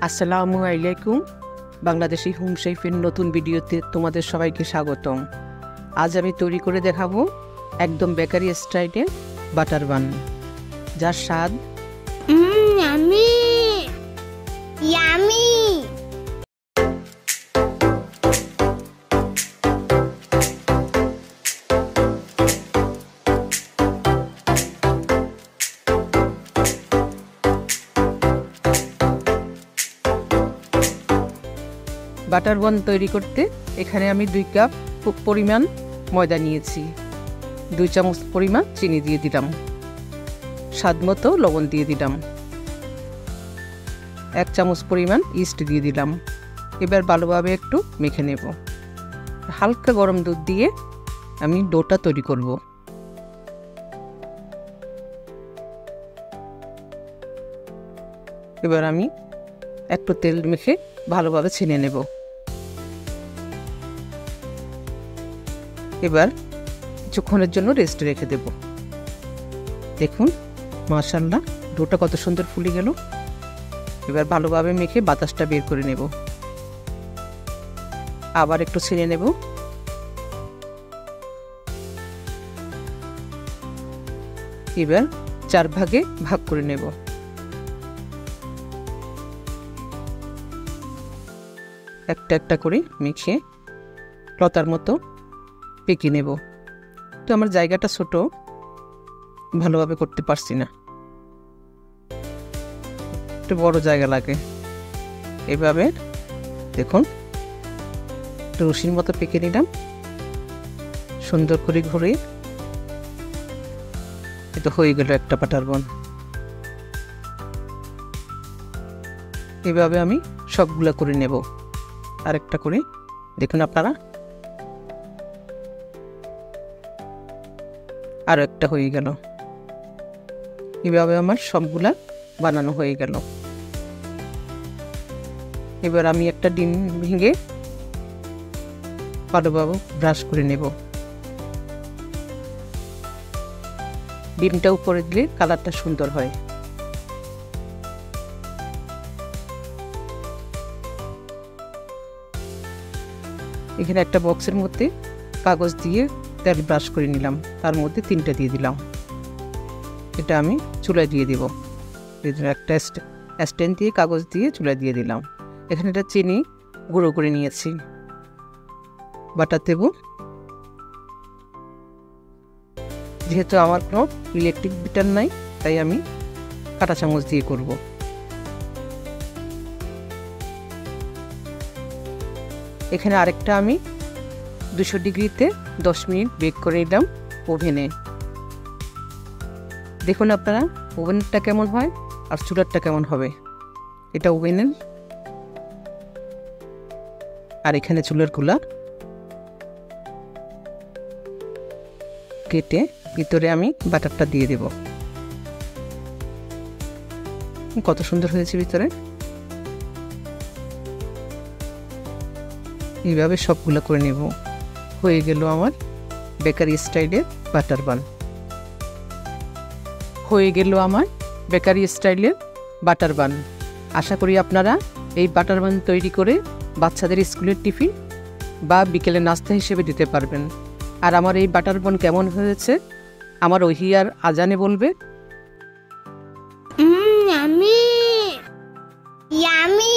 আসসালামু আলাইকুম। বাংলাদেশি হোম শেফের নতুন ভিডিওতে তোমাদের সবাইকে স্বাগতম। আজ আমি তৈরি করে দেখাবো একদম বেকারি স্টাইলে বাটার বান, যার স্বাদ ইয়ামি ইয়ামি। বাটার বান তৈরি করতে এখানে আমি 2 কাপ পরিমাণ ময়দা নিয়েছি, 2 চামচ পরিমাণ চিনি দিয়ে দিলাম, স্বাদ মতো লবণ দিয়ে দিলাম, 1 চামচ পরিমাণ ইস্ট দিয়ে দিলাম। এবার ভালোভাবে একটু মেখে নেব। হালকা গরম দুধ দিয়ে আমি ডোটা তৈরি করব। এবার আমি একটু তেল মেখে ভালোভাবে ছেনে নেব। এবার কিছুক্ষণের জন্য রেস্টে রেখে দেব। দেখুন মাশাআল্লাহ, ডোটা কত সুন্দর ফুলে গেল। এবার ভালোভাবে মেখে বাতাসটা বের করে নেব। আবার একটু ছেনে নেব। এবার 4 ভাগে ভাগ করে নেব। একটা একটা করে মেখে লতার মতো পেকে নেব। তো আমার জায়গাটা ছোট, ভালোভাবে করতে পারছি না, একটু বড় জায়গা লাগে। এভাবে দেখুন একটু রশির মতো পেকে নিলাম, সুন্দর করে ঘুরে। এটা হয়ে গেল একটা বাটার বান। এভাবে আমি সবগুলা করে নেব। আরেকটা করে দেখুন আপনারা, আরও একটা হয়ে গেল। এভাবে আমার সবগুলা বানানো হয়ে গেল। এবার আমি একটা ডিম ভেঙে ভালোভাবে ব্রাশ করে নেব। ডিমটা উপরে দিলে কালারটা সুন্দর হয়। এখানে একটা বক্সের মধ্যে কাগজ দিয়ে তেল ব্রাশ করে নিলাম, তার মধ্যে 3টা দিয়ে দিলাম। এটা আমি চুলায় দিয়ে দেব। একটা স্ট্যান্ড দিয়ে কাগজ দিয়ে চুলায় দিয়ে দিলাম। এখানে একটা চিনি গুঁড়ো করে নিয়েছি, বাটার দেব। যেহেতু আমার কোনো ইলেকট্রিক বিটার নাই, তাই আমি কাঁটা চামচ দিয়ে করব। এখানে আরেকটা আমি 200 ডিগ্রিতে 10 মিনিট বেক করে নিলাম ওভেনে। দেখুন আপনারা ওভেনটা কেমন হয় আর চুলারটা কেমন হবে। এটা ওভেনের, আর এখানে চুলার গুলা কেটে ভিতরে আমি বাটারটা দিয়ে দেব। কত সুন্দর হয়েছে ভিতরে। এইভাবে সবগুলো করে নেব। হয়ে গেল আমার বেকারি স্টাইলের বাটার বান। হয়ে গেল আমার বেকারি স্টাইলের বাটার বান। আশা করি আপনারা এই বাটার বান তৈরি করে বাচ্চাদের স্কুলের টিফিন বা বিকেলে নাস্তা হিসেবে দিতে পারবেন। আর আমার এই বাটার বান কেমন হয়েছে আমার ওহিয়ার আজানে বলবে। Yummy yummy.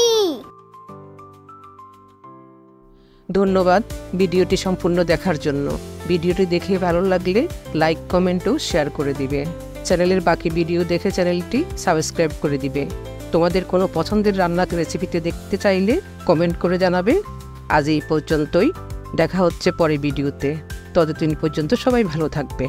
ধন্যবাদ ভিডিওটি সম্পূর্ণ দেখার জন্য। ভিডিওটি দেখে ভালো লাগলে লাইক, কমেন্ট ও শেয়ার করে দিবে। চ্যানেলের বাকি ভিডিও দেখে চ্যানেলটি সাবস্ক্রাইব করে দিবে। তোমাদের কোনো পছন্দের রান্নার রেসিপিতে দেখতে চাইলে কমেন্ট করে জানাবে। আজ এই পর্যন্তই, দেখা হচ্ছে পরে ভিডিওতে। ততদিন পর্যন্ত সবাই ভালো থাকবে।